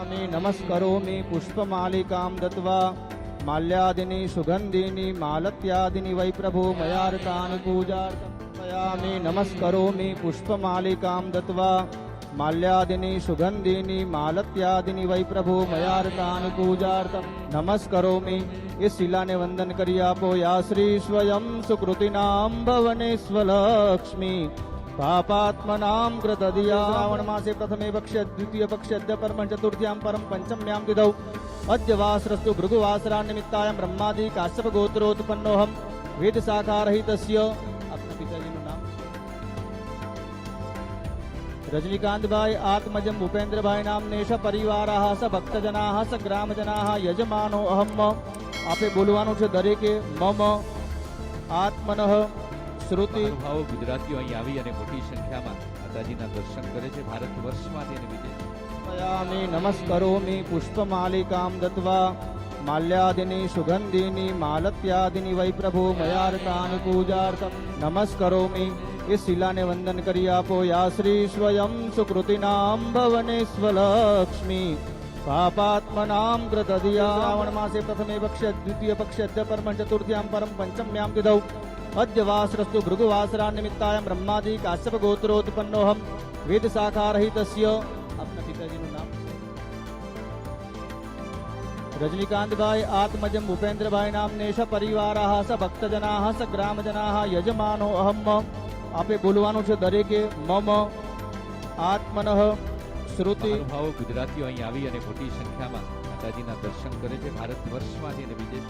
स्थापयामि नमस्करोमि पुष्पमालिकां दत्वा माल्यादिनी सुगंधिनी मालत्यादिनी वै प्रभो मयार्कानि पूजार्थं स्थापयामि नमस्करोमि पुष्पमालिकां दत्वा माल्यादिनी सुगंधिनी मालत्यादिनी वै प्रभु मयार्कानि पूजार्थं नमस्करोमि। इस शिला ने वंदन करी आपो या श्री स्वयं सुकृतिनां भवनेश्वलक्ष्मी पापात्मनां कृतधिया। श्रावण मासे प्रथमे पक्षे द्वितीय पक्षे अद्य परम चतुर्थ्यां परम पंचम्यां तिथौ अद्य वासरस्तु भृगुवासरा निमित्तायां ब्रह्मादि काश्यप गोत्रोत्पन्नोऽहं वेद शाखारहितस्य। अपना पिताजीનું નામ? रजनीकांत भाई आत्मजम भूपेन्द्र भाई नामने स परिवाराः स भक्तजनाः स ग्रामजनाः यजमानो अहम। आपे बोलવાનું છે દરેકે મમ આત્મનઃ શ્રુતિ। મહાનુભાવો ગુજરાતીઓ અહીં આવી અને મોટી સંખ્યામાં માતાજીના દર્શન કરે છે ભારત વર્ષમાંથી અને વિદેશ। स्थापयामि नमस्करोमि पुष्पमालिकां दत्वा माल्यादिनी सुगंधिनी मालत्यादिनी वै प्रभु मयार्कानि पूजार्थं नमस्करोमि। इस शिला ने वंदन करी आपो या श्री स्वयं सुकृतिनां भवनेश्वलक्ष्मी पापात्मनां कृतधिया। श्रावण मासे प्रथमे पक्षे द्वितीय पक्षे अद्य परम चतुर्थ्यां परम पंचम्यां तिथौ अद्य वासरस्तु भृगुवासरा निमित्तायां ब्रह्मादि काश्यप गोत्रोत्पन्नोऽहं वेद शाखारहितस्य। अपना पिताजीનું નામ? रजनीकांत भाई आत्मजम भूपेन्द्र भाई नामने स परिवाराः स भक्तजनाः स ग्रामजनाः यजमानो अहम। आपे बोलવાનું છે દરેકે મમ આત્મનઃ શ્રુતિ। મહાનુભાવો ગુજરાતીઓ અહીં આવી અને મોટી સંખ્યામાં માતાજીના દર્શન કરે છે ભારત વર્ષમાંથી અને વિદેશ।